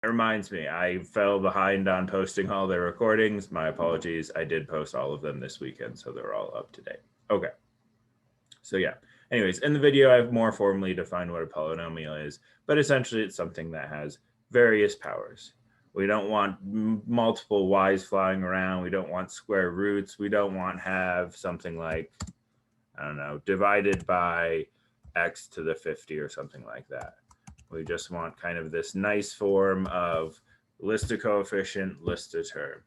It reminds me, I fell behind on posting all the recordings. My apologies. I did post all of them this weekend, so they're all up to date. Okay. So yeah. Anyways, in the video, I've more formally defined what a polynomial is, but essentially it's something that has various powers. We don't want multiple y's flying around. We don't want square roots. We don't want have something like, I don't know, divided by x to the 50 or something like that. We just want kind of this nice form of list a coefficient, list a term.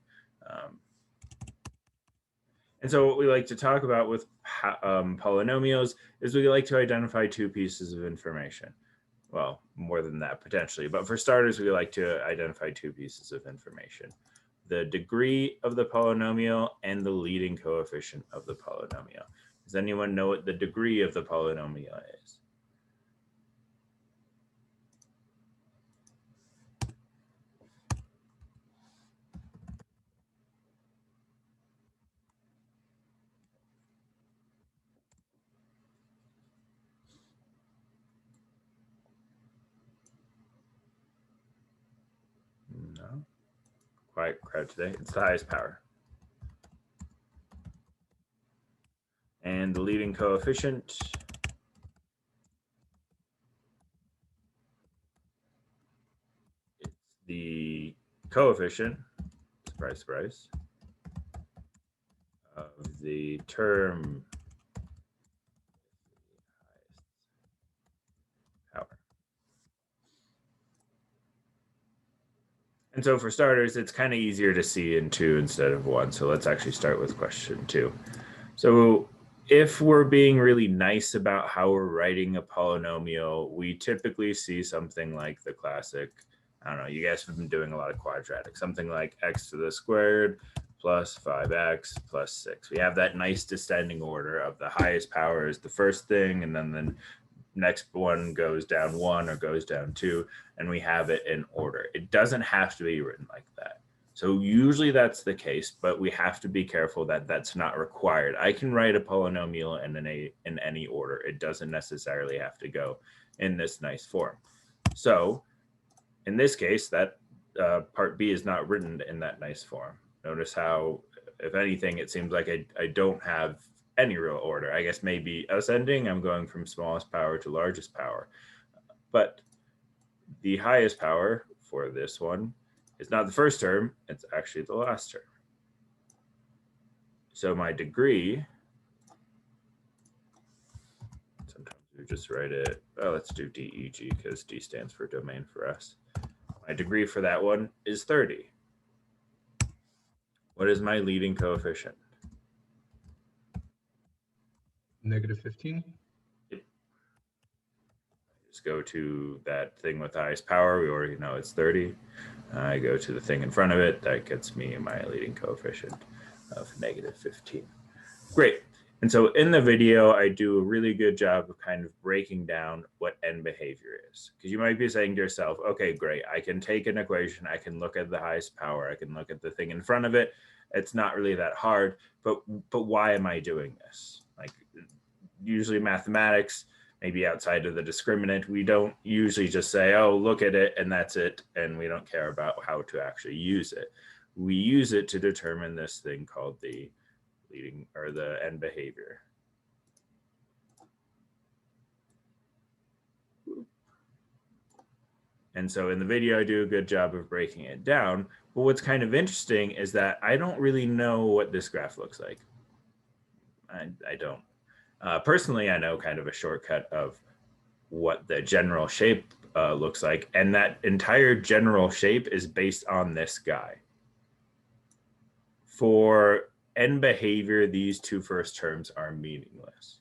And so what we like to talk about with polynomials is we like to identify two pieces of information. Well, more than that potentially, but for starters, we like to identify two pieces of information: the degree of the polynomial and the leading coefficient of the polynomial. Does anyone know what the degree of the polynomial is? No, quiet crowd today. It's the highest power. And the leading coefficient, it's the coefficient, surprise, surprise, of the term power. And so for starters, it's kind of easier to see in 2 instead of 1. So let's actually start with question 2. So if we're being really nice about how we're writing a polynomial, we typically see something like the classic, I don't know, you guys have been doing a lot of quadratic, something like x to the squared plus 5x plus 6. We have that nice descending order of the highest power is the first thing, and then the next one goes down 1 or goes down 2, and we have it in order. It doesn't have to be written like that. So usually that's the case, but we have to be careful that that's not required. I can write a polynomial in any order. It doesn't necessarily have to go in this nice form. So in this case, that part B is not written in that nice form. Notice how, if anything, it seems like I don't have any real order. I guess maybe ascending, I'm going from smallest power to largest power. But the highest power for this one is not the first term, it's actually the last term. So my degree, sometimes we just write it, oh, let's do DEG because D stands for domain for us. My degree for that one is 30. What is my leading coefficient? -15. Just go to that thing with the highest power. We already know it's 30. I go to the thing in front of it. That gets me my leading coefficient of -15. Great. And so in the video, I do a really good job of kind of breaking down what end behavior is. Because you might be saying to yourself, okay, great. I can take an equation. I can look at the highest power. I can look at the thing in front of it. It's not really that hard. But why am I doing this? Like usually mathematics, maybe outside of the discriminant, we don't usually just say, oh, look at it and that's it. And we don't care about how to actually use it. We use it to determine this thing called the leading or the end behavior. And so in the video, I do a good job of breaking it down. But what's kind of interesting is that I don't really know what this graph looks like. I don't. Personally, I know kind of a shortcut of what the general shape looks like. And that entire general shape is based on this guy. For end behavior, these two first terms are meaningless.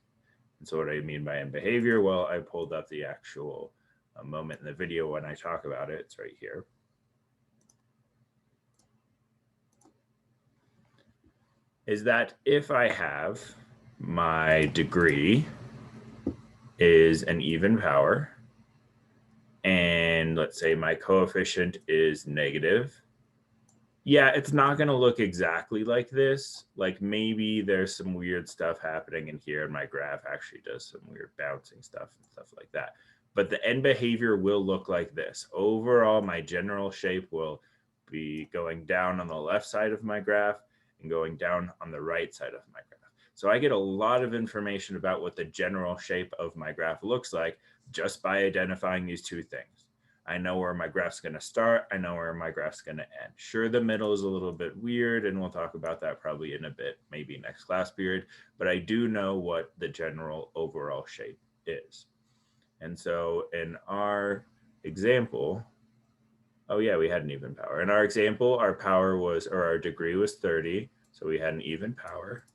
And so what do I mean by end behavior? Well, I pulled up the actual moment in the video when I talk about it. It's right here. Is that if I have my degree is an even power, and let's say my coefficient is negative, yeah, it's not going to look exactly like this. Like maybe there's some weird stuff happening in here, and my graph actually does some weird bouncing stuff and stuff like that. but the end behavior will look like this. Overall, my general shape will be going down on the left side of my graph and going down on the right side of my graph. So I get a lot of information about what the general shape of my graph looks like just by identifying these two things. I know where my graph's going to start. I know where my graph's going to end. Sure, the middle is a little bit weird, and we'll talk about that probably in a bit, maybe next class period, but I do know what the general overall shape is. And so in our example, oh yeah, we had an even power. In our example, our power was, or our degree was 30, so we had an even power.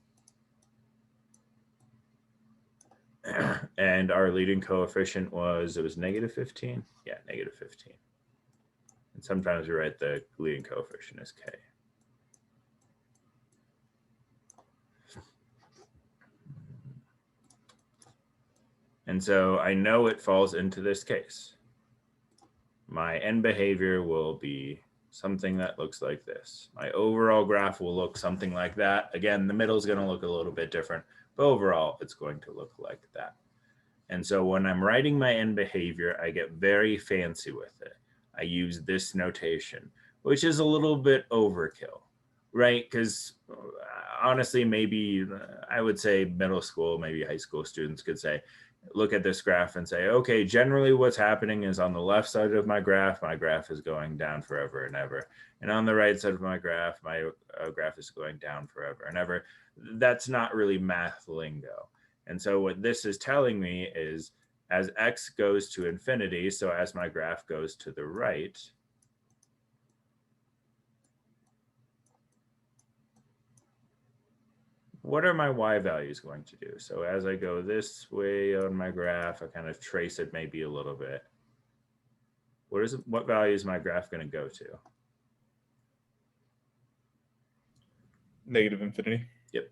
And our leading coefficient was, it was -15? Yeah, -15. And sometimes we write the leading coefficient as K. And so I know it falls into this case. My end behavior will be something that looks like this. My overall graph will look something like that. Again, the middle is going to look a little bit different, but overall it's going to look like that. And so when I'm writing my end behavior, I get very fancy with it. I use this notation, which is a little bit overkill, right? Because honestly, maybe I would say middle school, maybe high school students could say, look at this graph and say, okay, generally what's happening is on the left side of my graph is going down forever and ever. And on the right side of my graph is going down forever and ever. That's not really math lingo. And so what this is telling me is as x goes to infinity, so as my graph goes to the right, what are my y values going to do? So as I go this way on my graph, I kind of trace it maybe a little bit. What value is my graph going to go to? -infinity. Yep.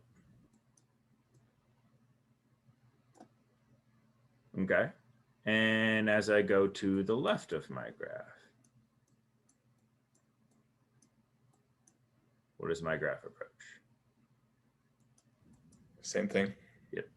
Okay. And as I go to the left of my graph, what does my graph approach? Same thing. Yep.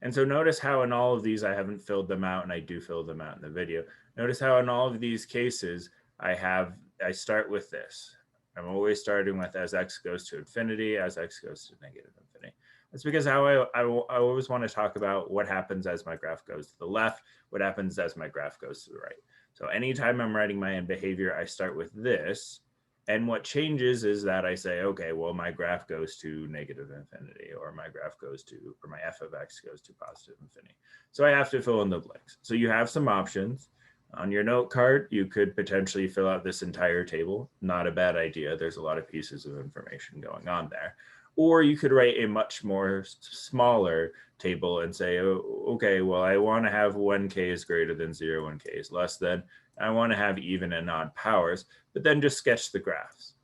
And so notice how in all of these, I haven't filled them out, and I do fill them out in the video. Notice how in all of these cases, I start with this. I'm always starting with as x goes to infinity, as x goes to -infinity. That's because how I always want to talk about what happens as my graph goes to the left, what happens as my graph goes to the right. So anytime I'm writing my end behavior, I start with this. And what changes is that I say, okay, well, my graph goes to -infinity, or my graph goes to, or my f of x goes to +infinity. So I have to fill in the blanks. So you have some options. On your note card, you could potentially fill out this entire table. Not a bad idea. There's a lot of pieces of information going on there. Or you could write a much more smaller table and say, oh, okay, well, I want to have when k is greater than 0, when k is less than. I want to have even and odd powers, but then just sketch the graphs.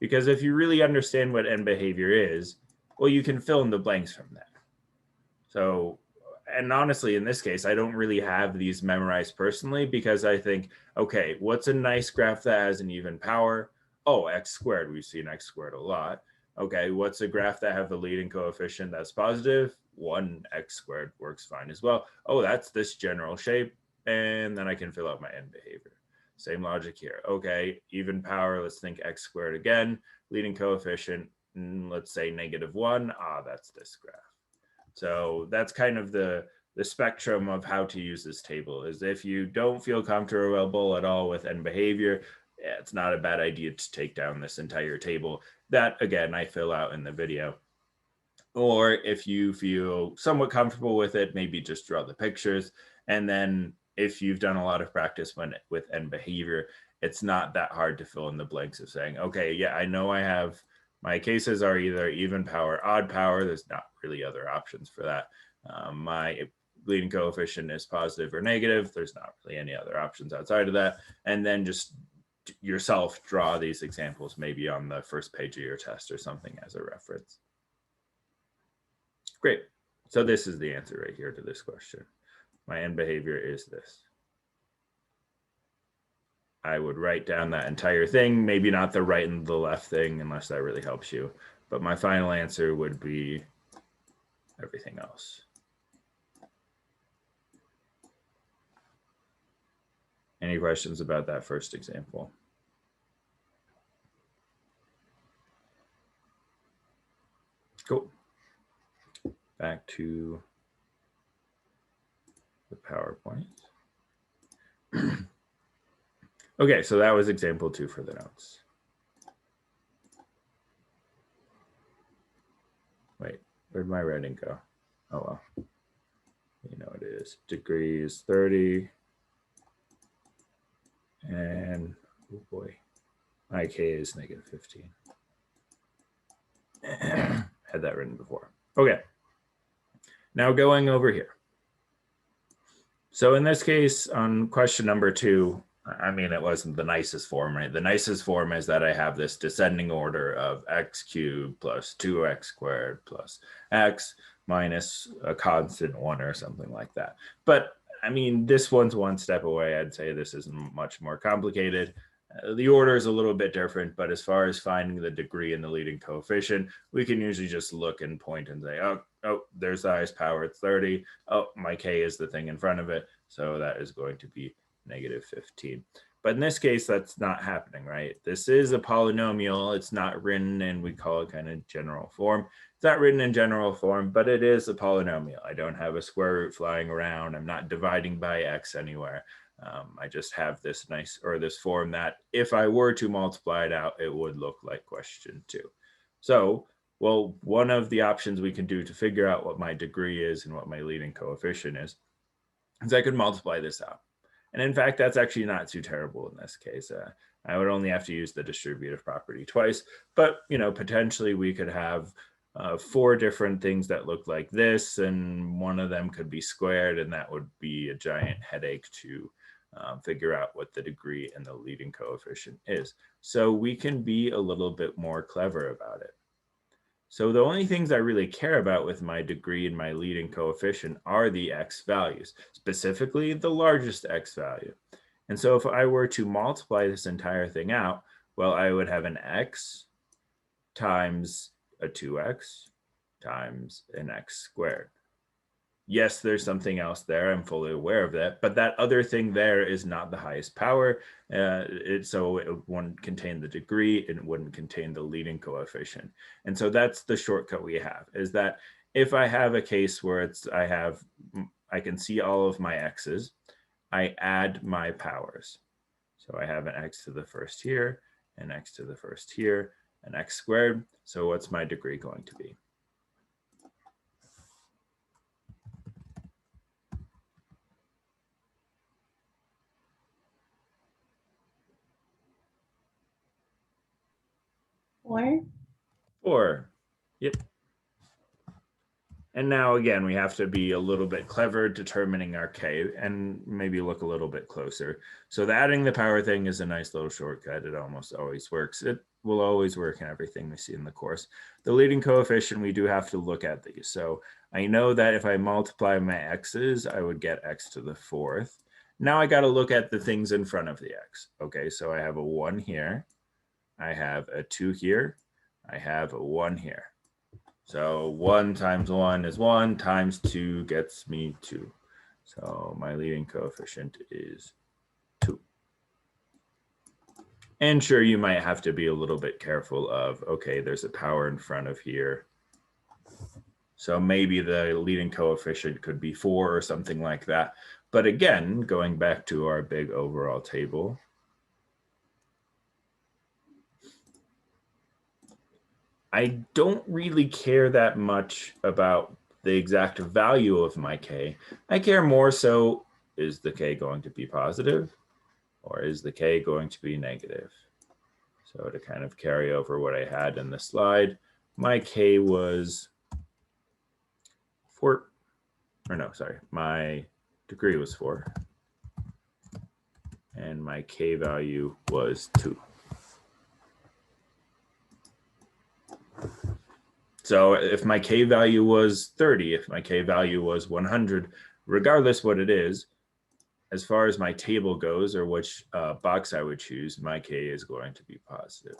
Because if you really understand what end behavior is, well, you can fill in the blanks from that. So, and honestly, in this case, I don't really have these memorized personally because I think, okay, what's a nice graph that has an even power? Oh, x squared. We've seen x squared a lot. Okay, what's a graph that have the leading coefficient that's positive? 1x squared works fine as well. Oh, that's this general shape. And then I can fill out my end behavior. Same logic here. Okay, even power, let's think x squared again. Leading coefficient, let's say -1. Ah, that's this graph. So that's kind of the spectrum of how to use this table. Is if you don't feel comfortable at all with end behavior, it's not a bad idea to take down this entire table. That, again, I fill out in the video. Or if you feel somewhat comfortable with it, maybe just draw the pictures. And then if you've done a lot of practice with end behavior, it's not that hard to fill in the blanks of saying, okay, yeah, I know I have, my cases are either even power, odd power. There's not really other options for that. My leading coefficient is positive or negative. There's not really any other options outside of that. And then just yourself draw these examples maybe on the first page of your test or something as a reference. Great. So this is the answer right here to this question. My end behavior is this. I would write down that entire thing, maybe not the right and the left thing unless that really helps you. But my final answer would be everything else. Any questions about that first example? Cool. Back to the PowerPoint. Okay, so that was example 2 for the notes. Wait, where'd my writing go? Oh, well, you know it is. Degree is 30. And, oh boy, my K is -15. Had that written before. Okay, now going over here. So in this case, on question number 2, I mean, it wasn't the nicest form, right? The nicest form is that I have this descending order of x cubed plus 2x squared plus x minus a constant 1 or something like that. But I mean, this one's one step away. I'd say this is much more complicated. The order is a little bit different, but as far as finding the degree and the leading coefficient, we can usually just look and point and say, oh, there's the highest power, it's 30. Oh, my K is the thing in front of it. So that is going to be -15. But in this case, that's not happening, right? This is a polynomial. It's not written in, we call it kind of general form. It's not written in general form, but it is a polynomial. I don't have a square root flying around. I'm not dividing by x anywhere. I just have this nice, or this form that if I were to multiply it out, it would look like question 2. So, well, one of the options we can do to figure out what my degree is and what my leading coefficient is I could multiply this out. And in fact, that's actually not too terrible in this case. I would only have to use the distributive property twice, but potentially we could have 4 different things that look like this, and one of them could be squared, and that would be a giant headache to figure out what the degree and the leading coefficient is. So we can be a little bit more clever about it. So the only things I really care about with my degree and my leading coefficient are the x values, specifically the largest x value. And so if I were to multiply this entire thing out, well, I would have an x times a 2x times an x squared. Yes, there's something else there. I'm fully aware of that. But that other thing there is not the highest power. So it wouldn't contain the degree and it wouldn't contain the leading coefficient. And so that's the shortcut we have, is that if I have a case where I can see all of my x's, I add my powers. So I have an x to the first here, an x to the first here, an x squared. So what's my degree going to be? Four. Yep. And now again, we have to be a little bit clever determining our K and maybe look a little bit closer. So the adding the power thing is a nice little shortcut. It almost always works. It will always work in everything we see in the course. The leading coefficient, we do have to look at these. So I know that if I multiply my x's, I would get x to the 4th. Now I got to look at the things in front of the x. Okay, so I have a 1 here. I have a 2 here. I have a 1 here. So 1 times 1 is 1, times 2 gets me 2. So my leading coefficient is 2. And sure, you might have to be a little bit careful of, okay, there's a power in front of here. So maybe the leading coefficient could be 4 or something like that. But again, going back to our big overall table, I don't really care that much about the exact value of my K. I care more so, is the K going to be positive or is the K going to be negative? So to kind of carry over what I had in the slide, my K was 4, or no, sorry, my degree was 4 and my K value was 2. So if my K value was 30, if my K value was 100, regardless what it is, as far as my table goes or which box I would choose, my K is going to be positive.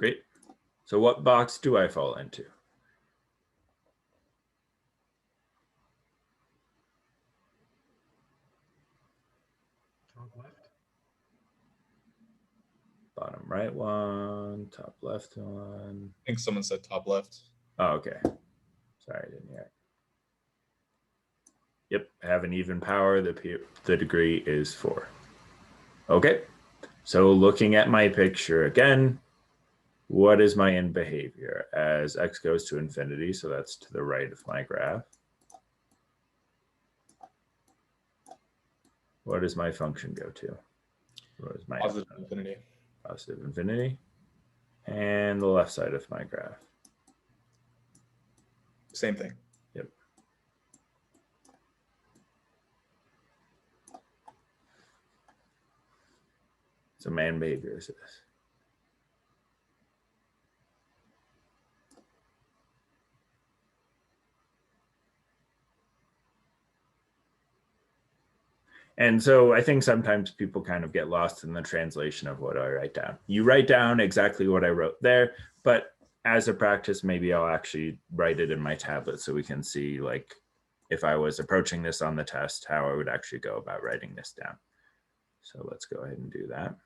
Great. So what box do I fall into? Top left. Bottom right one, top left one. I think someone said top left. Oh, okay. Sorry, I didn't hear it. Yep, have an even power. The degree is 4. Okay, so looking at my picture again, what is my end behavior as x goes to infinity? So that's to the right of my graph. What does my function go to? What is my Positive infinity. Positive infinity. And the left side of my graph. Same thing. Yep. So my end behavior is this. And so I think sometimes people kind of get lost in the translation of what I write down. You write down exactly what I wrote there, but as a practice, maybe I'll actually write it in my tablet so we can see, like, if I was approaching this on the test, how I would actually go about writing this down. So let's go ahead and do that.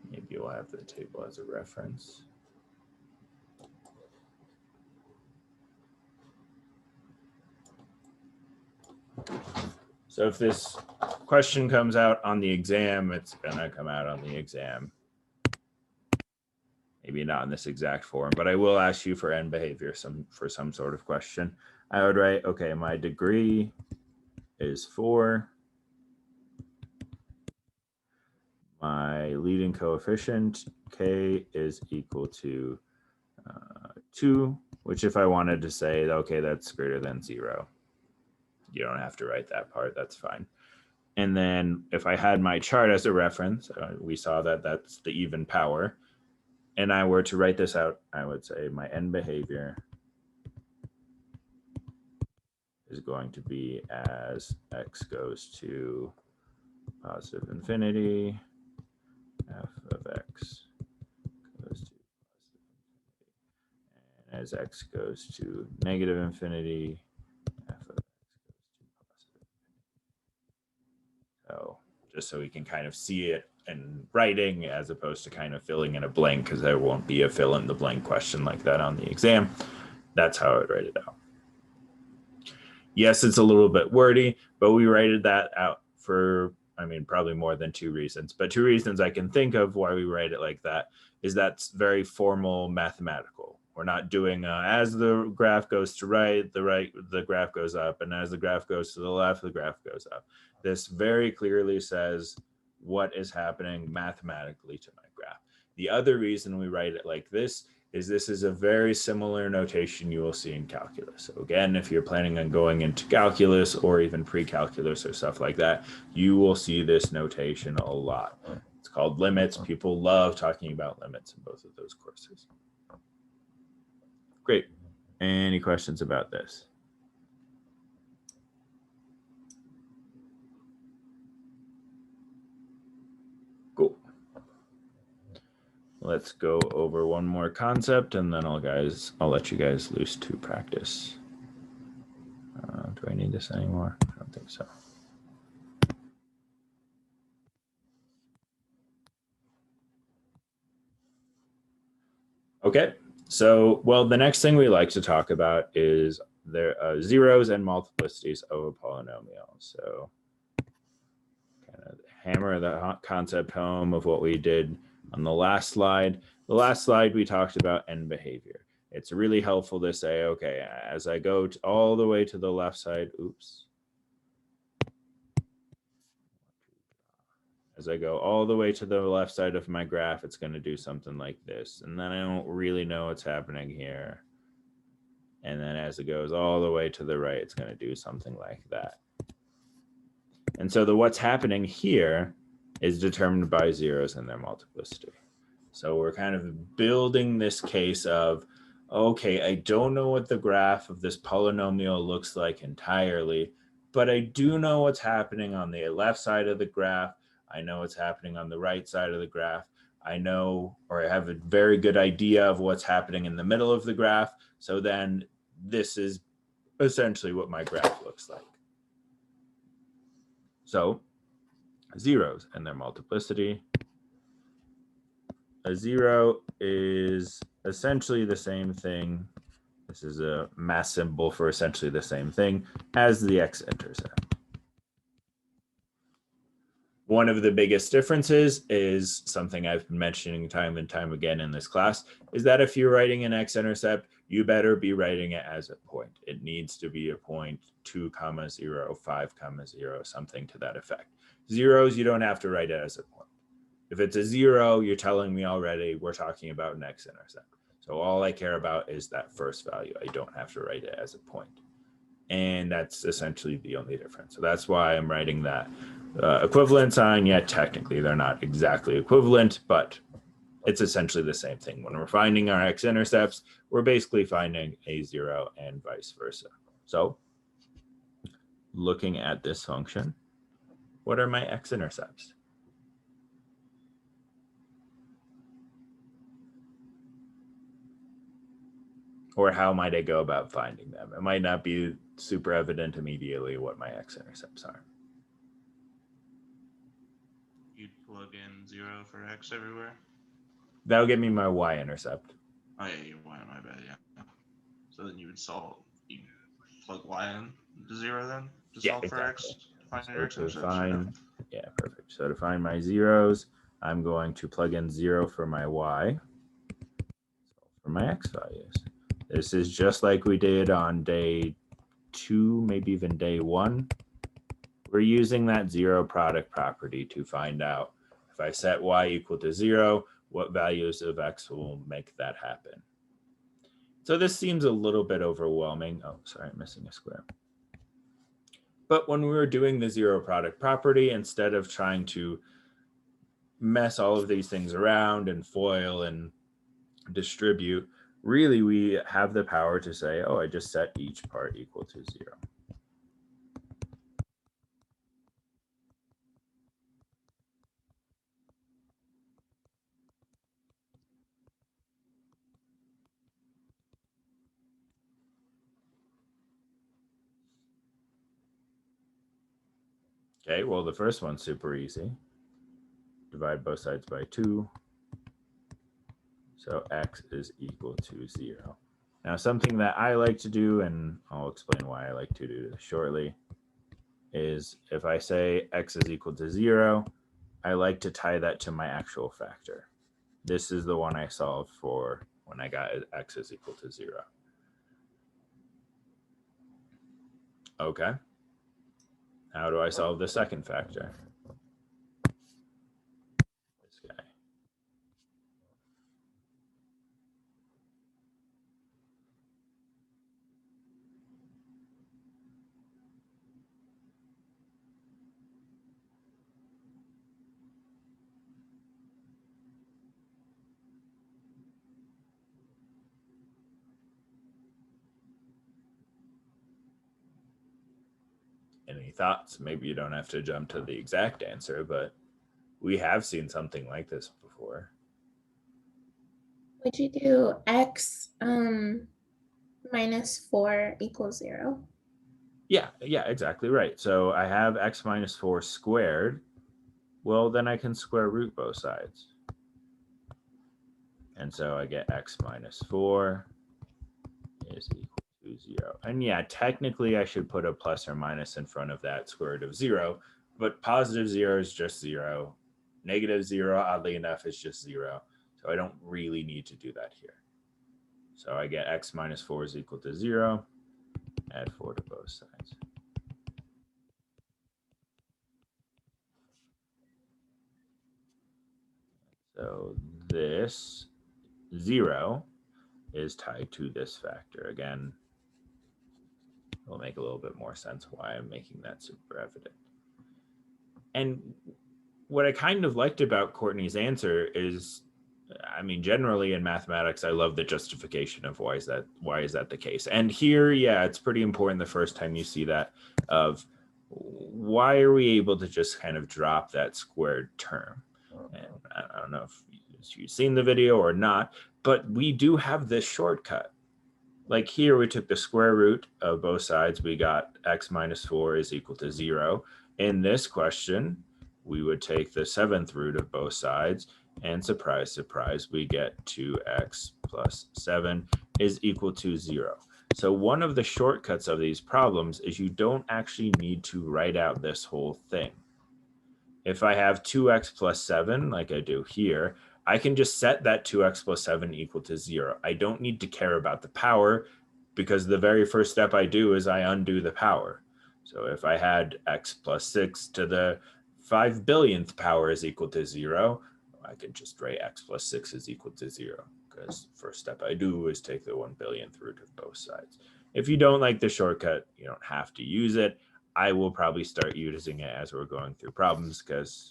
Maybe you'll have the table as a reference. So if this question comes out on the exam, it's gonna come out on the exam. Maybe not in this exact form, but I will ask you for end behavior for some sort of question. I would write, okay, my degree is 4. My leading coefficient, k, is equal to 2, which if I wanted to say, okay, that's greater than 0. You don't have to write that part, that's fine. And then if I had my chart as a reference, we saw that that's the even power. And I were to write this out, I would say my end behavior is going to be as x goes to positive infinity, f of x goes to positive infinity. And as x goes to negative infinity, f of x goes to positive infinity. So just so we can kind of see it in writing as opposed to kind of filling in a blank, because there won't be a fill in the blank question like that on the exam. That's how I would write it out. Yes, it's a little bit wordy, but we wrote that out for, I mean, probably more than 2 reasons, but 2 reasons I can think of why we write it like that is that's very formal mathematical. We're not doing as the graph goes to the graph goes up, and as the graph goes to the left, the graph goes up. This very clearly says what is happening mathematically to my graph. The other reason we write it like this is a very similar notation you will see in calculus. So again, if you're planning on going into calculus or even pre-calculus or stuff like that, you will see this notation a lot. It's called limits. People love talking about limits in both of those courses. Great. Any questions about this? Cool. Let's go over one more concept and then I'll let you guys loose to practice. Do I need this anymore? I don't think so. Okay, so, well, the next thing we like to talk about is zeros and multiplicities of a polynomial. So kind of hammer the concept home of what we did on the last slide. The last slide we talked about end behavior. It's really helpful to say, okay, as I go all the way to the left side, as I go all the way to the left side of my graph, it's going to do something like this. And then I don't really know what's happening here. And then as it goes all the way to the right, it's going to do something like that. And so what's happening here is determined by zeros and their multiplicity. So we're kind of building this case of, okay, I don't know what the graph of this polynomial looks like entirely, but I do know what's happening on the left side of the graph. I know what's happening on the right side of the graph. I know, or I have a very good idea of what's happening in the middle of the graph. So then this is essentially what my graph looks like. So zeros and their multiplicity. A zero is essentially the same thing. This is a mass symbol for essentially the same thing as the x-intercept. One of the biggest differences is something I've been mentioning time and time again in this class, is that if you're writing an x-intercept, you better be writing it as a point. It needs to be a point 2, 0, 5, 0, something to that effect. Zeros, you don't have to write it as a point. If it's a 0, you're telling me already we're talking about an x-intercept. So all I care about is that first value. I don't have to write it as a point. And that's essentially the only difference. So that's why I'm writing that equivalent sign. Yeah, technically they're not exactly equivalent, but it's essentially the same thing. When we're finding our x-intercepts, we're basically finding a 0 and vice versa. So looking at this function, what are my x-intercepts? Or how might I go about finding them? It might not be super evident immediately what my x-intercepts are. You'd plug in 0 for x everywhere. That'll give me my y-intercept. Oh yeah, you're y, my bad, yeah. So then you would plug y in to 0 then to solve for x. Find your x-intercepts. Yeah, perfect. So to find my zeros, I'm going to plug in 0 for my y, for my x values. This is just like we did on day 2, maybe even day 1. We're using that zero product property to find out if I set y equal to 0, what values of x will make that happen. So this seems a little bit overwhelming. Oh, sorry, I'm missing a square. But when we were doing the zero product property, instead of trying to mess all of these things around and FOIL and distribute, really we have the power to say, oh, I just set each part equal to 0. Okay, well, the first one's super easy. Divide both sides by 2. So x is equal to 0. Now, something that I like to do, and I'll explain why I like to do this shortly, is if I say x is equal to 0, I like to tie that to my actual factor. This is the one I solved for when I got x is equal to 0. Okay. How do I solve the second factor? This guy. Any thoughts? Maybe you don't have to jump to the exact answer, but we have seen something like this before. Would you do x minus 4 equals 0? Yeah, exactly right. So I have x minus 4 squared. Well, then I can square root both sides. And so I get x minus 4 is equal to 0. And yeah, technically I should put a plus or minus in front of that square root of 0, but positive 0 is just 0. Negative 0, oddly enough, is just 0. So I don't really need to do that here. So I get x minus 4 is equal to 0. Add 4 to both sides. So this 0 is tied to this factor. Again, it'll make a little bit more sense why I'm making that super evident. And what I kind of liked about Courtney's answer is I mean, generally in mathematics, I love the justification of why is that the case. And here, yeah, it's pretty important the first time you see that of why are we able to just kind of drop that squared term? And I don't know if you've seen the video or not, but we do have this shortcut. Like here, we took the square root of both sides. We got x minus 4 is equal to 0. In this question, we would take the 7th root of both sides. And surprise, surprise, we get 2x plus 7 is equal to 0. So one of the shortcuts of these problems is you don't actually need to write out this whole thing. If I have 2x plus 7, like I do here, I can just set that 2x plus 7 equal to 0. I don't need to care about the power because the very first step I do is I undo the power. So if I had x plus 6 to the 5 billionth power is equal to 0, I could just write x plus 6 is equal to 0 because first step I do is take the 1 billionth root of both sides. If you don't like the shortcut, you don't have to use it. I will probably start using it as we're going through problems because,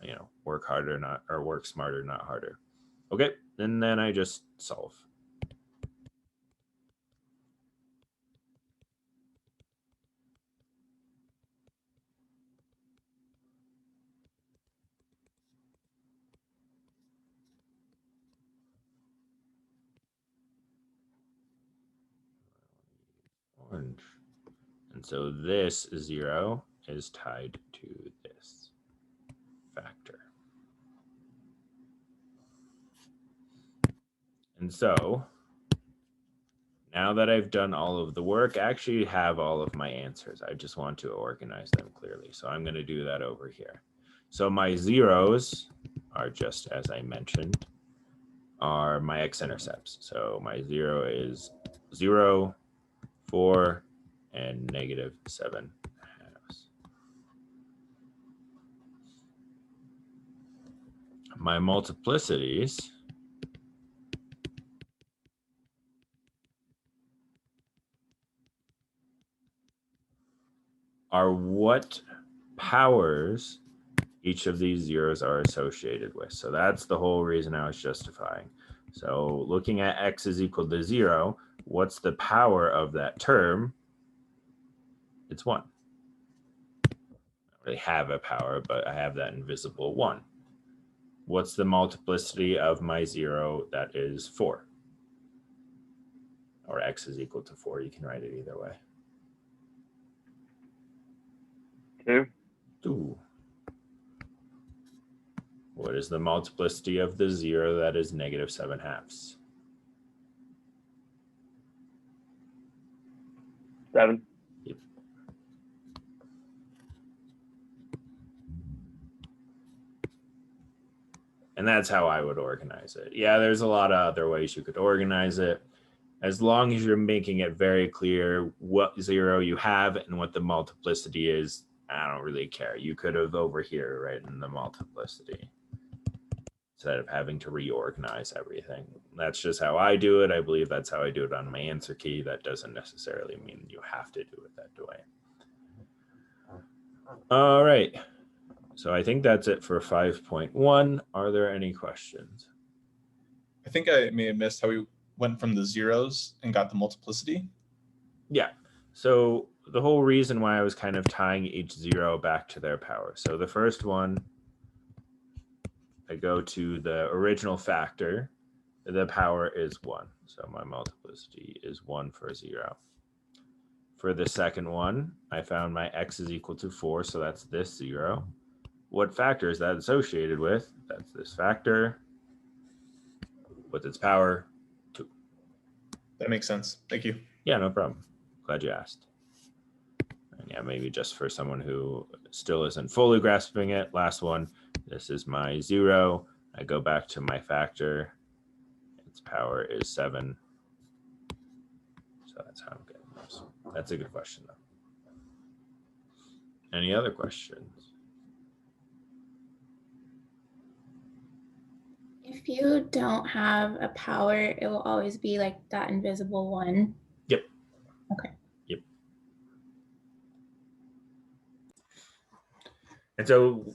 you know, work harder, work smarter, not harder. Okay, and then I just solve. Orange. And so this 0 is tied to this factor. And so now that I've done all of the work, I actually have all of my answers. I just want to organize them clearly. So I'm going to do that over here. So my zeros are just as I mentioned, are my x-intercepts. So my 0 is 0, 4, and negative 7 halves. My multiplicities are what powers each of these zeros are associated with. So that's the whole reason I was justifying. So looking at x is equal to 0, what's the power of that term? It's 1. I don't really have a power, but I have that invisible 1. What's the multiplicity of my 0? That is 4. Or x is equal to 4. You can write it either way. 2. 2. What is the multiplicity of the 0? That is negative 7 halves. 7. Yep. And that's how I would organize it. Yeah, there's a lot of other ways you could organize it. As long as you're making it very clear what 0 you have and what the multiplicity is, I don't really care. You could have over here written the multiplicity instead of having to reorganize everything. That's just how I do it. I believe that's how I do it on my answer key. That doesn't necessarily mean you have to do it that way. All right. So I think that's it for 5.1. Are there any questions? I think I may have missed how we went from the zeros and got the multiplicity. Yeah. So the whole reason why I was kind of tying each 0 back to their power. So the first one, I go to the original factor. The power is 1. So my multiplicity is 1 for 0. For the second one, I found my x is equal to 4. So that's this 0. What factor is that associated with? That's this factor with its power 2. That makes sense. Thank you. Yeah, no problem. Glad you asked. And yeah, maybe just for someone who still isn't fully grasping it, last one, this is my 0. I go back to my factor. Its power is 7. So that's how I'm getting those. That's a good question, though. Any other questions? If you don't have a power, it will always be like that invisible 1. Yep. Okay. Yep. And so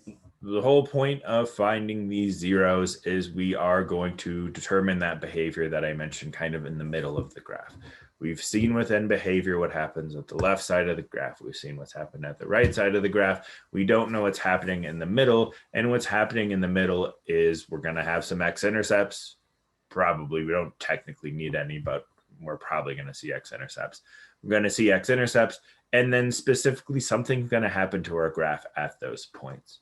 the whole point of finding these zeros is we are going to determine that behavior that I mentioned kind of in the middle of the graph. We've seen within behavior what happens at the left side of the graph. We've seen what's happened at the right side of the graph. We don't know what's happening in the middle. And what's happening in the middle is we're going to have some x-intercepts. Probably, we don't technically need any, but we're probably going to see x-intercepts. We're going to see x-intercepts. And then specifically something's going to happen to our graph at those points.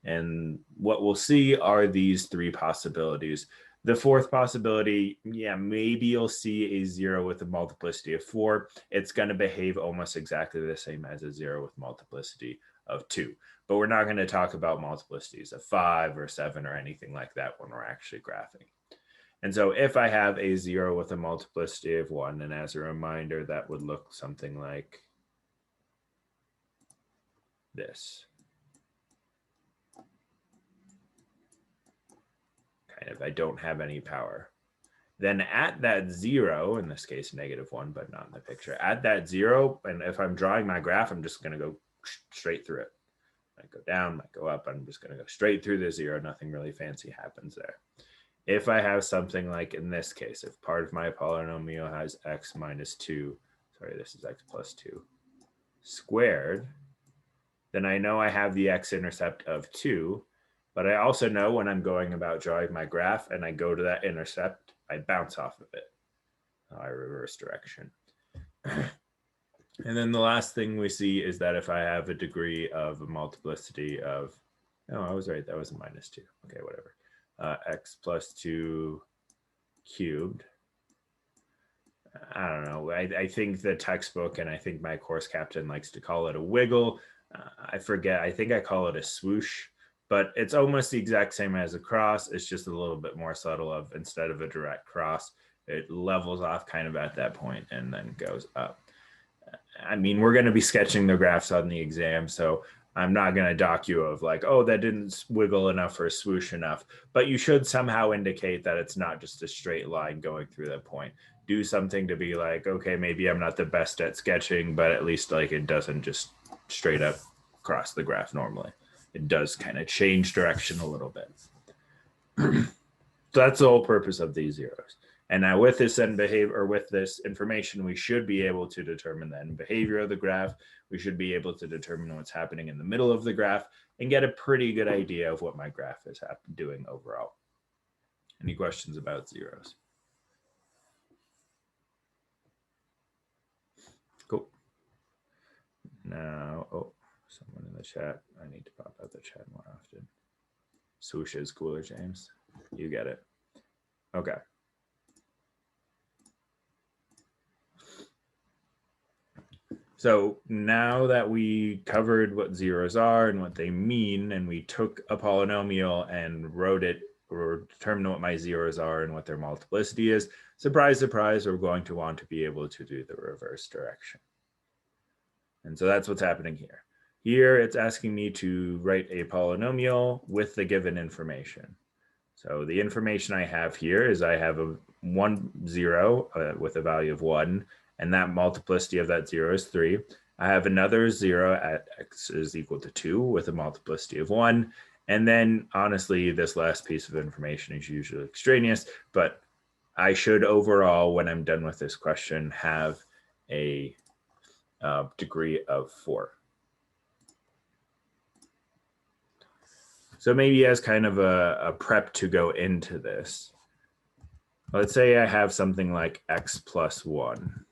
And what we'll see are these three possibilities. The fourth possibility, yeah, maybe you'll see a 0 with a multiplicity of 4. It's going to behave almost exactly the same as a 0 with multiplicity of 2. But we're not going to talk about multiplicities of 5 or 7 or anything like that when we're actually graphing. And so if I have a 0 with a multiplicity of 1, and as a reminder, that would look something like this. Kind of, I don't have any power. Then at that 0, in this case, -1, but not in the picture, at that 0, and if I'm drawing my graph, I'm just going to go straight through it. Might go down, might go up. I'm just going to go straight through the 0. Nothing really fancy happens there. If I have something like in this case, if part of my polynomial has x minus 2, sorry, this is x plus 2 squared, then I know I have the x-intercept of 2. But I also know when I'm going about drawing my graph and I go to that intercept, I bounce off of it. I reverse direction. And then the last thing we see is that if I have a degree of a multiplicity of, oh, I was right, that was a -2. Okay, whatever. X plus 2 cubed. I don't know. I think the textbook and I think my course captain likes to call it a wiggle. I forget. I think I call it a swoosh. But it's almost the exact same as a cross. It's just a little bit more subtle of instead of a direct cross, it levels off kind of at that point and then goes up. I mean, we're going to be sketching the graphs on the exam, so I'm not going to dock you of like, oh, that didn't wiggle enough or swoosh enough. But you should somehow indicate that it's not just a straight line going through that point. Do something to be like, okay, maybe I'm not the best at sketching, but at least like it doesn't just straight up cross the graph normally. It does kind of change direction a little bit. So that's the whole purpose of these zeros. And now with this end behavior, or with this information, we should be able to determine the end behavior of the graph. We should be able to determine what's happening in the middle of the graph and get a pretty good idea of what my graph is doing overall. Any questions about zeros? Cool. Now, oh. Someone in the chat. I need to pop out the chat more often. Swoosh is cooler, James. You get it. Okay. So now that we covered what zeros are and what they mean, and we took a polynomial and wrote it or determined what my zeros are and what their multiplicity is, surprise, surprise, we're going to want to be able to do the reverse direction. And so that's what's happening here. Here, it's asking me to write a polynomial with the given information. So the information I have here is I have a 1, 0 with a value of 1, and that multiplicity of that 0 is 3. I have another 0 at x is equal to 2 with a multiplicity of 1. And then, honestly, this last piece of information is usually extraneous, but I should overall, when I'm done with this question, have a degree of 4. So maybe as kind of a prep to go into this, let's say I have something like x plus 1,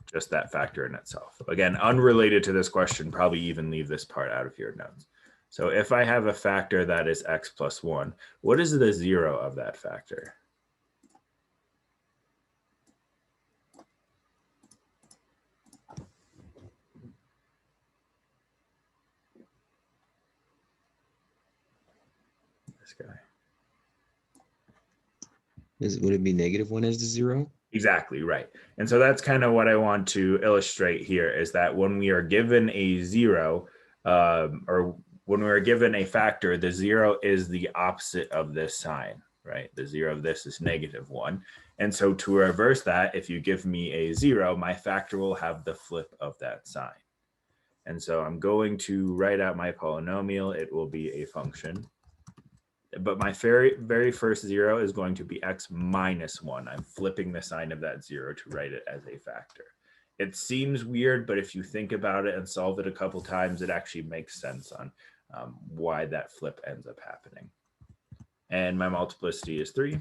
just that factor in itself. Again, unrelated to this question, probably even leave this part out of your notes. So if I have a factor that is x plus 1, what is the 0 of that factor? Guy. Would it be -1 as the 0? Exactly right. And so that's kind of what I want to illustrate here is that when we are given a 0 or when we are given a factor, the 0 is the opposite of this sign, right? The 0 of this is -1. And so to reverse that, if you give me a 0, my factor will have the flip of that sign. And so I'm going to write out my polynomial. It will be a function. But my very first 0 is going to be x minus 1. I'm flipping the sign of that 0 to write it as a factor. It seems weird, but if you think about it and solve it a couple times, it actually makes sense on why that flip ends up happening. And my multiplicity is 3.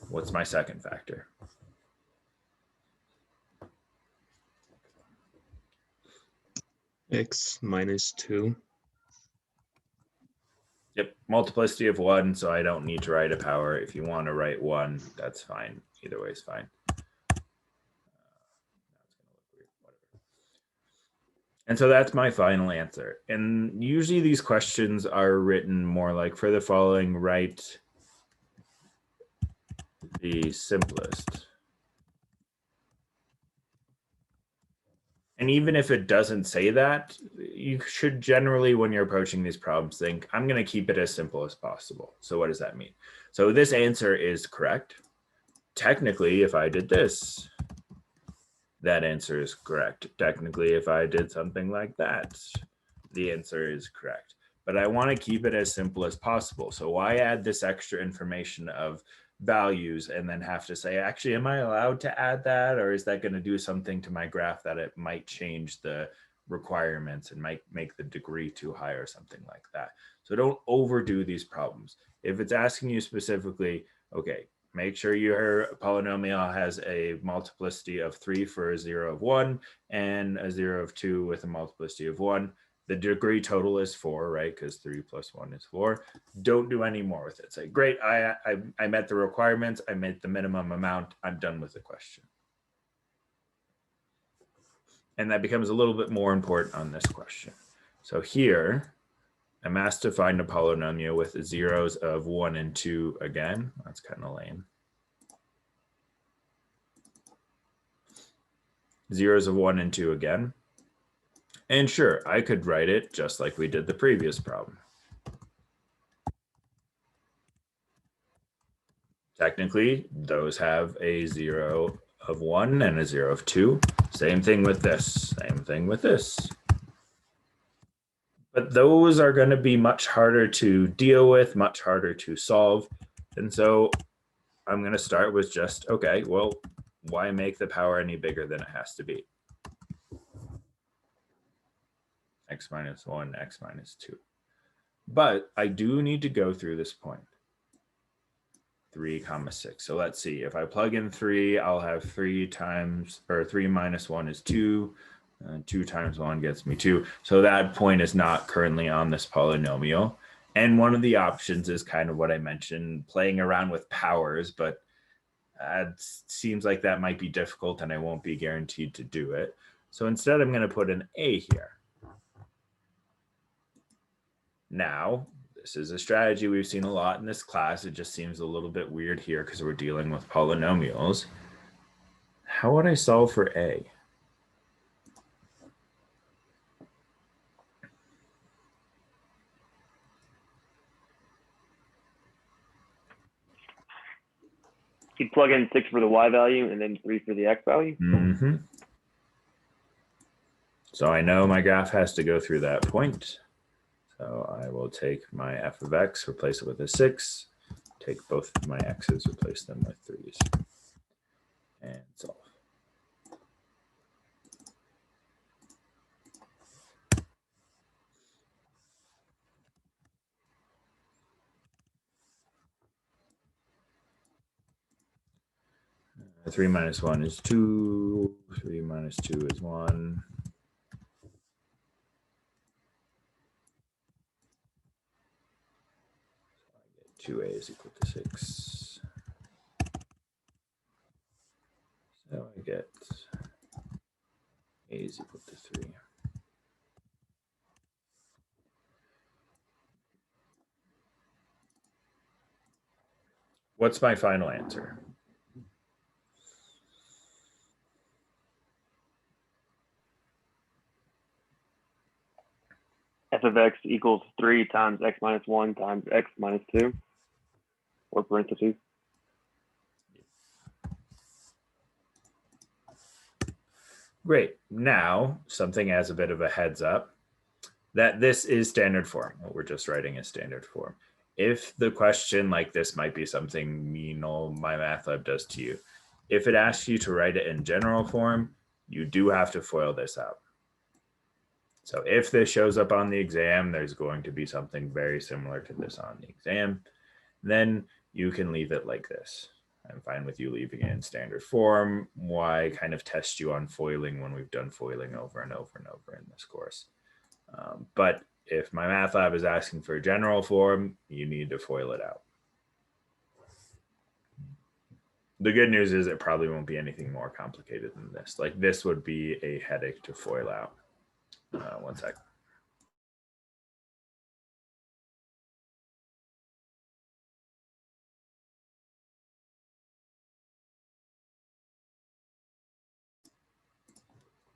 What's my second factor? X minus 2. Yep, multiplicity of 1, so I don't need to write a power. If you want to write 1, that's fine. Either way is fine. And so that's my final answer. And usually these questions are written more like, for the following, write the simplest. And even if it doesn't say that, you should generally, when you're approaching these problems, think, I'm going to keep it as simple as possible. So what does that mean? So this answer is correct. Technically, if I did this, that answer is correct. Technically, if I did something like that, the answer is correct. But I want to keep it as simple as possible. So why add this extra information of values and then have to say, actually, am I allowed to add that? Or is that going to do something to my graph that it might change the requirements and might make the degree too high or something like that? So don't overdo these problems. If it's asking you specifically, okay, make sure your polynomial has a multiplicity of 3 for a 0 of 1 and a 0 of 2 with a multiplicity of 1. The degree total is 4, right? Because 3 plus 1 is 4. Don't do any more with it. Say, great, I met the requirements. I met the minimum amount. I'm done with the question. And that becomes a little bit more important on this question. So here, I'm asked to find a polynomial with zeros of 1 and 2 again. That's kind of lame. Zeros of 1 and 2 again. And sure, I could write it just like we did the previous problem. Technically, those have a 0 of 1 and a 0 of 2. Same thing with this. Same thing with this. But those are going to be much harder to deal with, much harder to solve. And so I'm going to start with just, okay, well, why make the power any bigger than it has to be? X minus 1, x minus 2. But I do need to go through this point. 3 comma 6. So let's see. If I plug in 3, I'll have 3 times, or 3 minus 1 is 2. 2 times 1 gets me 2. So that point is not currently on this polynomial. And one of the options is kind of what I mentioned, playing around with powers, but it seems like that might be difficult and I won't be guaranteed to do it. So instead, I'm going to put an A here. Now, this is a strategy we've seen a lot in this class. It just seems a little bit weird here because we're dealing with polynomials. How would I solve for A? You plug in 6 for the y value and then 3 for the x value. Mm-hmm. So I know my graph has to go through that point. So I will take my f of x, replace it with a 6, take both of my x's, replace them with 3's, and solve. Uh, 3 minus 1 is 2, 3 minus 2 is 1. So I get 2a is equal to 6. So I get a is equal to 3. What's my final answer? F of x equals 3 times x minus 1 times x minus 2, or parentheses. Great. Now, something as a bit of a heads up that this is standard form. What we're just writing is standard form. If the question like this might be something MyMathLab does to you, if it asks you to write it in general form, you do have to FOIL this out. So if this shows up on the exam, there's going to be something very similar to this on the exam. Then you can leave it like this. I'm fine with you leaving it in standard form. Why kind of test you on foiling when we've done foiling over and over and over in this course? But if MyMathLab is asking for a general form, you need to FOIL it out. The good news is it probably won't be anything more complicated than this. Like this would be a headache to FOIL out. One sec.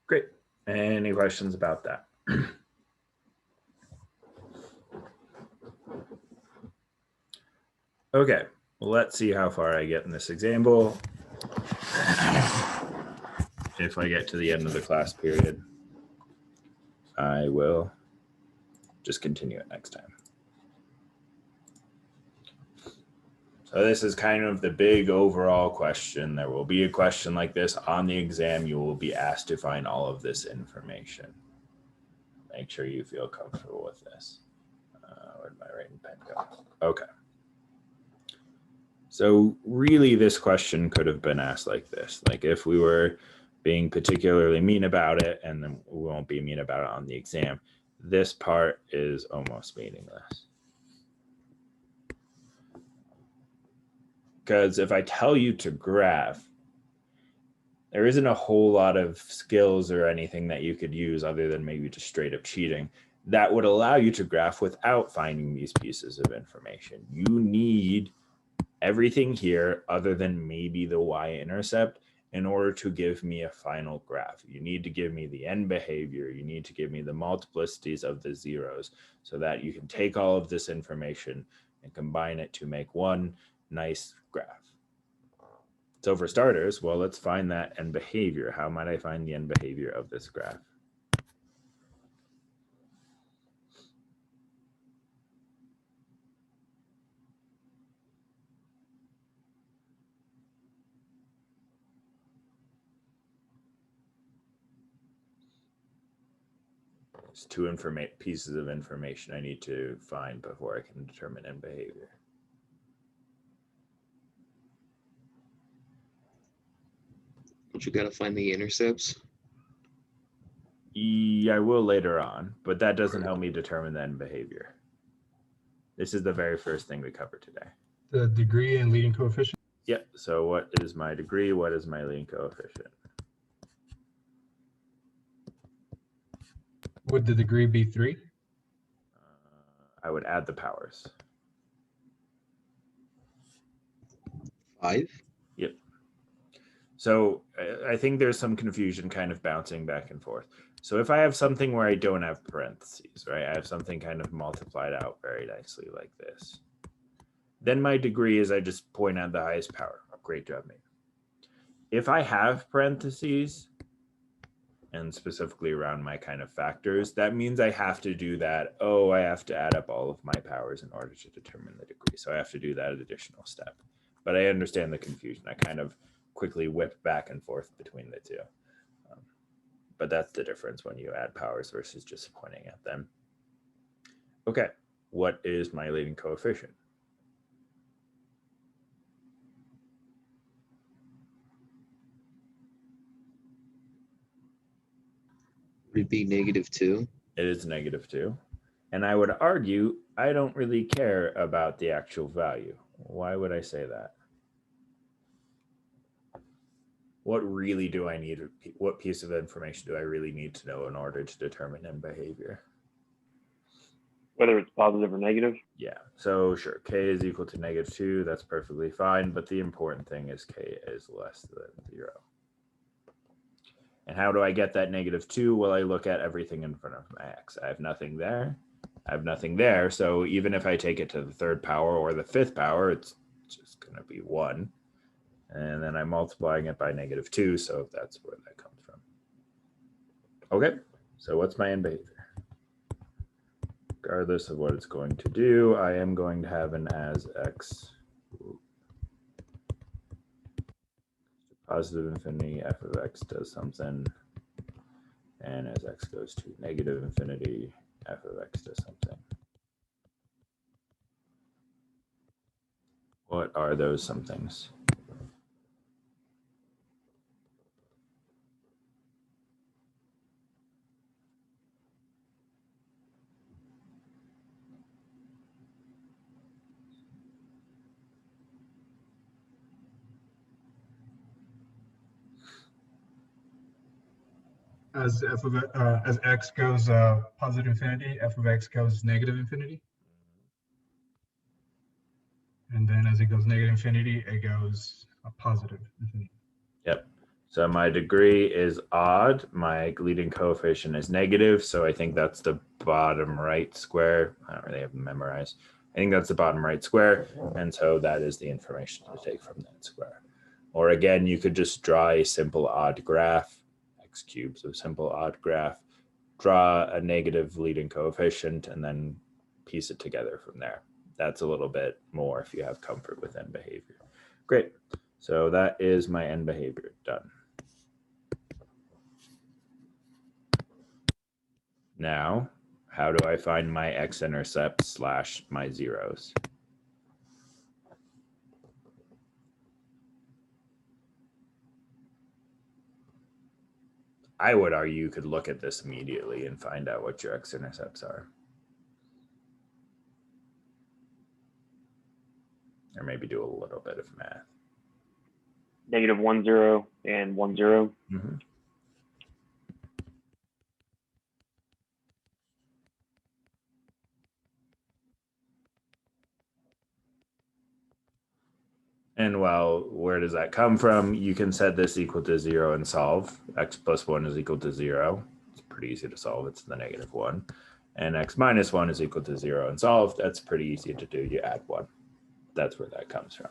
Great. Any questions about that? Okay, well, let's see how far I get in this example. If I get to the end of the class period, I will just continue it next time. So this is kind of the big overall question. There will be a question like this on the exam. You will be asked to find all of this information. Make sure you feel comfortable with this. Where'd my writing pen go? Okay. So really this question could have been asked like this. Like if we were being particularly mean about it, and then we won't be mean about it on the exam, this part is almost meaningless. Because if I tell you to graph, there isn't a whole lot of skills or anything that you could use other than maybe just straight up cheating that would allow you to graph without finding these pieces of information. You need everything here other than maybe the y-intercept in order to give me a final graph. You need to give me the end behavior. You need to give me the multiplicities of the zeros so that you can take all of this information and combine it to make one nice graph. So for starters, well, let's find that end behavior. How might I find the end behavior of this graph? There's two pieces of information I need to find before I can determine end behavior. Don't you gotta find the intercepts? Yeah, I will later on, but that doesn't help me determine the end behavior. This is the very first thing we covered today. The degree and leading coefficient. Yep. So what is my degree? What is my leading coefficient? Would the degree be 3? I would add the powers. 5? Yep. So I think there's some confusion kind of bouncing back and forth. So if I have something where I don't have parentheses, right? I have something kind of multiplied out very nicely like this. Then my degree is I just point out the highest power. Great job, mate. If I have parentheses, and specifically around my kind of factors, that means I have to do that. Oh, I have to add up all of my powers in order to determine the degree. So I have to do that additional step. But I understand the confusion. I kind of quickly whipped back and forth between the two. But that's the difference when you add powers versus just pointing at them. Okay, what is my leading coefficient? Would it be -2? It is -2. And I would argue I don't really care about the actual value. Why would I say that? What really do I need? What piece of information do I really need to know in order to determine end behavior? Whether it's positive or negative. Yeah, so sure, k is equal to -2. That's perfectly fine. But the important thing is k is less than 0. And how do I get that -2? Well, I look at everything in front of my x. I have nothing there. I have nothing there. So even if I take it to the 3rd power or the 5th power, it's just going to be 1. And then I'm multiplying it by -2. So that's where that comes from. Okay, so what's my end behavior? Regardless of what it's going to do, I am going to have an as x positive infinity, f of x does something, and as x goes to negative infinity, f of x does something. What are those somethings? As as x goes positive infinity, f of x goes negative infinity. And then as it goes negative infinity, it goes a positive infinity. Yep. So my degree is odd. My leading coefficient is negative. So I think that's the bottom right square. I don't really have them memorized. I think that's the bottom right square. And so that is the information to take from that square. Or again, you could just draw a simple odd graph, x cubed, so simple odd graph, draw a negative leading coefficient, and then piece it together from there. That's a little bit more if you have comfort with end behavior. Great. So that is my end behavior done. Now, how do I find my x-intercept slash my zeros? I would argue you could look at this immediately and find out what your x-intercepts are. Or maybe do a little bit of math. -1, 0, and 1, 0. Mm-hmm. And well, where does that come from? You can set this equal to 0 and solve. X plus 1 is equal to 0. It's pretty easy to solve. It's the -1. And x minus 1 is equal to 0 and solve. That's pretty easy to do. You add 1. That's where that comes from.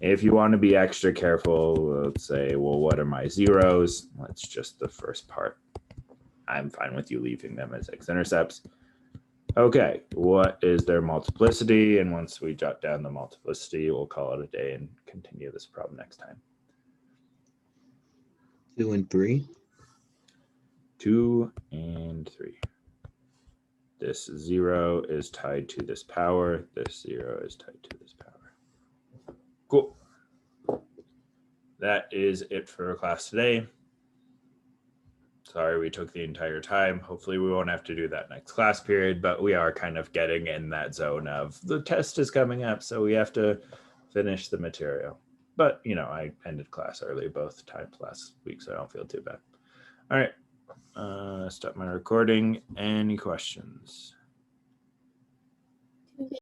If you want to be extra careful, let's say, well, what are my zeros? That's just the first part. I'm fine with you leaving them as x-intercepts. Okay, what is their multiplicity? And once we jot down the multiplicity, we'll call it a day and continue this problem next time. 2 and 3. 2 and 3. This 0 is tied to this power. This 0 is tied to this power. Cool. That is it for class today. Sorry we took the entire time. Hopefully we won't have to do that next class period, but we are kind of getting in that zone of the test is coming up, so we have to finish the material. But, you know, I ended class early both times last week, so I don't feel too bad. All right, stop my recording. Any questions?